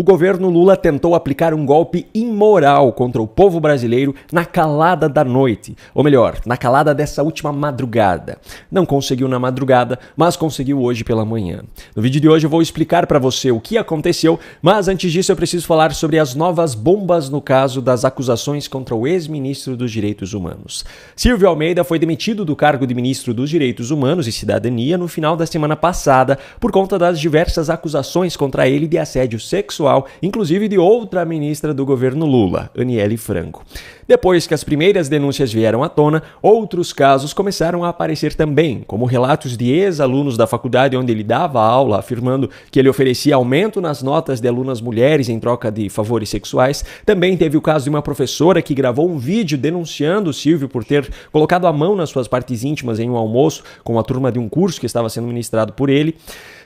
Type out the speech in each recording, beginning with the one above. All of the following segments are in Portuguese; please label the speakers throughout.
Speaker 1: O governo Lula tentou aplicar um golpe imoral contra o povo brasileiro na calada da noite, ou melhor, na calada dessa última madrugada. Não conseguiu na madrugada, mas conseguiu hoje pela manhã. No vídeo de hoje eu vou explicar para você o que aconteceu, mas antes disso eu preciso falar sobre as novas bombas no caso das acusações contra o ex-ministro dos Direitos Humanos. Silvio Almeida foi demitido do cargo de ministro dos Direitos Humanos e Cidadania no final da semana passada por conta das diversas acusações contra ele de assédio sexual, inclusive de outra ministra do governo Lula, Aniele Franco. Depois que as primeiras denúncias vieram à tona, outros casos começaram a aparecer também, como relatos de ex-alunos da faculdade onde ele dava aula, afirmando que ele oferecia aumento nas notas de alunas mulheres em troca de favores sexuais. Também teve o caso de uma professora que gravou um vídeo denunciando o Silvio por ter colocado a mão nas suas partes íntimas em um almoço com a turma de um curso que estava sendo ministrado por ele.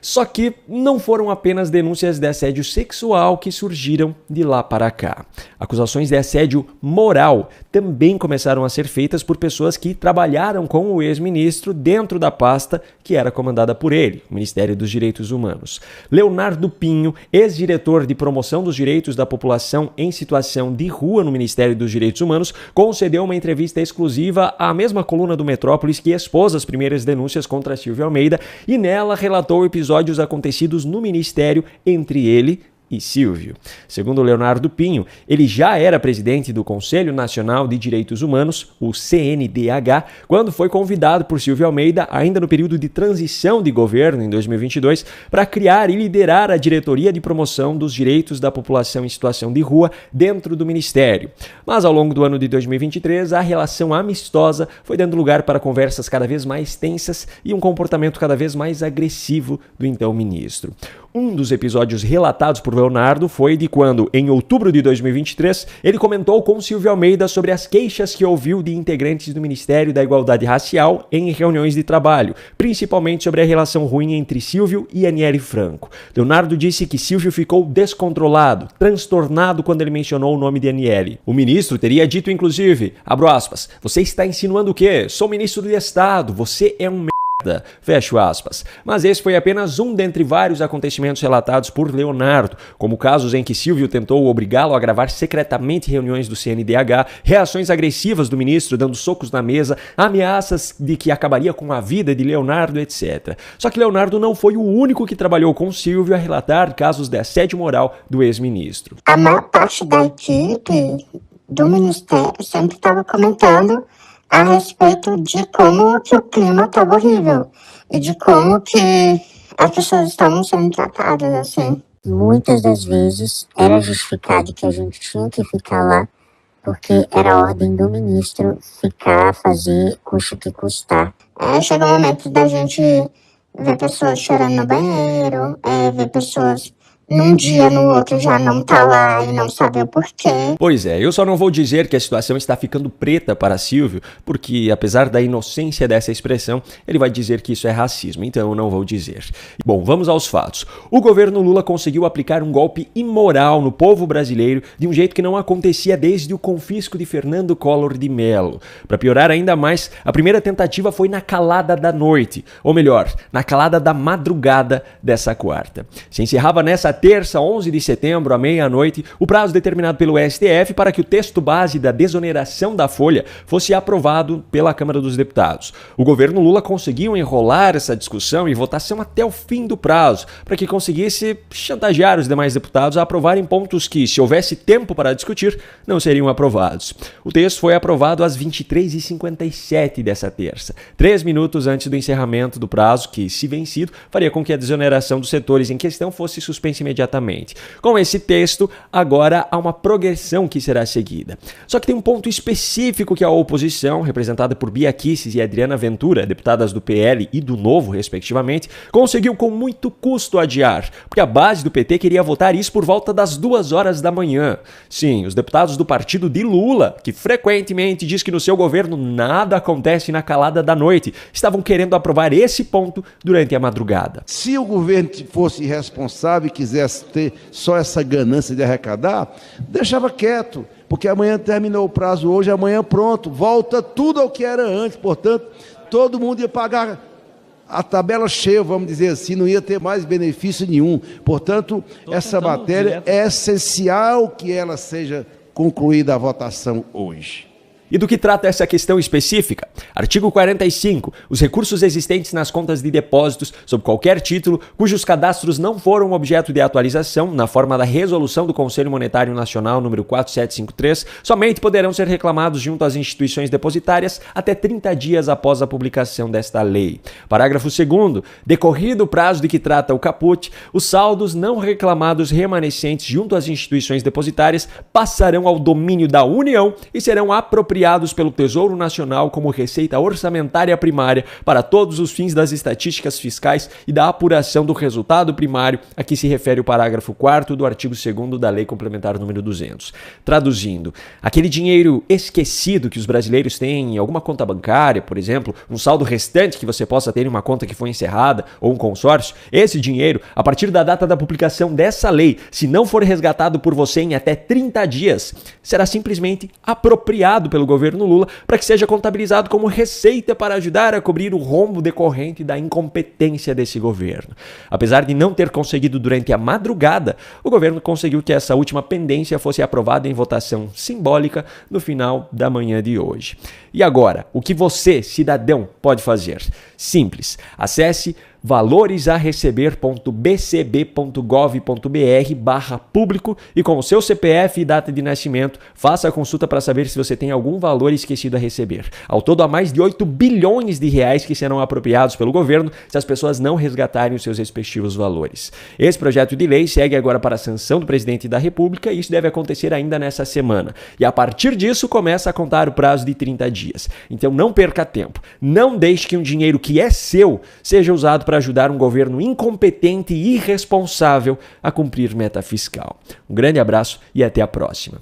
Speaker 1: Só que não foram apenas denúncias de assédio sexual que surgiram de lá para cá. Acusações de assédio moral também começaram a ser feitas por pessoas que trabalharam com o ex-ministro dentro da pasta que era comandada por ele, o Ministério dos Direitos Humanos. Leonardo Pinho, ex-diretor de promoção dos direitos da população em situação de rua no Ministério dos Direitos Humanos, concedeu uma entrevista exclusiva à mesma coluna do Metrópolis que expôs as primeiras denúncias contra Silvio Almeida e nela relatou episódios acontecidos no Ministério entre ele e Silvio. Segundo Leonardo Pinho, ele já era presidente do Conselho Nacional de Direitos Humanos, o CNDH, quando foi convidado por Silvio Almeida, ainda no período de transição de governo, em 2022, para criar e liderar a diretoria de promoção dos direitos da população em situação de rua dentro do Ministério. Mas ao longo do ano de 2023, a relação amistosa foi dando lugar para conversas cada vez mais tensas e um comportamento cada vez mais agressivo do então ministro. Um dos episódios relatados por Leonardo foi de quando, em outubro de 2023, ele comentou com Silvio Almeida sobre as queixas que ouviu de integrantes do Ministério da Igualdade Racial em reuniões de trabalho, principalmente sobre a relação ruim entre Silvio e Aniele Franco. Leonardo disse que Silvio ficou descontrolado, transtornado quando ele mencionou o nome de Aniele. O ministro teria dito, inclusive, abro aspas, "Você está insinuando o quê? Sou ministro do Estado, você é um fecho aspas. Mas esse foi apenas um dentre vários acontecimentos relatados por Leonardo, como casos em que Silvio tentou obrigá-lo a gravar secretamente reuniões do CNDH, reações agressivas do ministro dando socos na mesa, ameaças de que acabaria com a vida de Leonardo, etc. Só que Leonardo não foi o único que trabalhou com Silvio a relatar casos de assédio moral do ex-ministro.
Speaker 2: A maior parte da equipe do Ministério sempre estava comentando a respeito de como que o clima estava horrível e de como que as pessoas estavam sendo tratadas assim. Muitas das vezes era justificado que a gente tinha que ficar lá porque era ordem do ministro ficar, fazer, custe o que custar. Chega um momento da gente ver pessoas chorando no banheiro, ver pessoas num dia, no outro já não tá lá e não sabe o porquê.
Speaker 1: Pois é, eu só não vou dizer que a situação está ficando preta para Silvio, porque apesar da inocência dessa expressão, ele vai dizer que isso é racismo, então eu não vou dizer. Bom, vamos aos fatos. O governo Lula conseguiu aplicar um golpe imoral no povo brasileiro de um jeito que não acontecia desde o confisco de Fernando Collor de Mello. Para piorar ainda mais, a primeira tentativa foi na calada da noite, ou melhor, na calada da madrugada dessa quarta. Se encerrava nessa terça, 11 de setembro, à meia-noite, o prazo determinado pelo STF para que o texto base da desoneração da folha fosse aprovado pela Câmara dos Deputados. O governo Lula conseguiu enrolar essa discussão e votação até o fim do prazo, para que conseguisse chantagear os demais deputados a aprovarem pontos que, se houvesse tempo para discutir, não seriam aprovados. O texto foi aprovado às 23h57 dessa terça, 3 minutos antes do encerramento do prazo, que, se vencido, faria com que a desoneração dos setores em questão fosse suspensa imediatamente. Com esse texto, agora há uma progressão que será seguida. Só que tem um ponto específico que a oposição, representada por Bia Kicis e Adriana Ventura, deputadas do PL e do Novo, respectivamente, conseguiu com muito custo adiar, porque a base do PT queria votar isso por volta das 2h da manhã. Sim, os deputados do partido de Lula, que frequentemente diz que no seu governo nada acontece na calada da noite, estavam querendo aprovar esse ponto durante a madrugada.
Speaker 3: Se o governo fosse irresponsável e quisesse ter só essa ganância de arrecadar, deixava quieto, porque amanhã terminou o prazo hoje, amanhã pronto, volta tudo ao que era antes, portanto, todo mundo ia pagar a tabela cheia, vamos dizer assim, não ia ter mais benefício nenhum. Portanto, essa matéria é essencial que ela seja concluída a votação hoje.
Speaker 1: E do que trata essa questão específica? Artigo 45. Os recursos existentes nas contas de depósitos, sob qualquer título, cujos cadastros não foram objeto de atualização, na forma da Resolução do Conselho Monetário Nacional número 4753, somente poderão ser reclamados junto às instituições depositárias até 30 dias após a publicação desta lei. Parágrafo 2º. Decorrido o prazo de que trata o caput, os saldos não reclamados remanescentes junto às instituições depositárias passarão ao domínio da União e serão apropriados pelo Tesouro Nacional como receita orçamentária primária para todos os fins das estatísticas fiscais e da apuração do resultado primário a que se refere o parágrafo 4º do artigo 2º da Lei Complementar número 200. Traduzindo, aquele dinheiro esquecido que os brasileiros têm em alguma conta bancária, por exemplo, um saldo restante que você possa ter em uma conta que foi encerrada ou um consórcio, esse dinheiro, a partir da data da publicação dessa lei, se não for resgatado por você em até 30 dias, será simplesmente apropriado pelo governo Lula para que seja contabilizado como receita para ajudar a cobrir o rombo decorrente da incompetência desse governo. Apesar de não ter conseguido durante a madrugada, o governo conseguiu que essa última pendência fosse aprovada em votação simbólica no final da manhã de hoje. E agora, o que você, cidadão, pode fazer? Simples. Acesse valoresareceber.bcb.gov.br/público e com o seu CPF e data de nascimento, faça a consulta para saber se você tem algum valor esquecido a receber. Ao todo, há mais de 8 bilhões de reais que serão apropriados pelo governo se as pessoas não resgatarem os seus respectivos valores. Esse projeto de lei segue agora para a sanção do presidente da República e isso deve acontecer ainda nessa semana. E a partir disso, começa a contar o prazo de 30 dias. Então não perca tempo. Não deixe que um dinheiro que é seu seja usado para ajudar um governo incompetente e irresponsável a cumprir meta fiscal. Um grande abraço e até a próxima.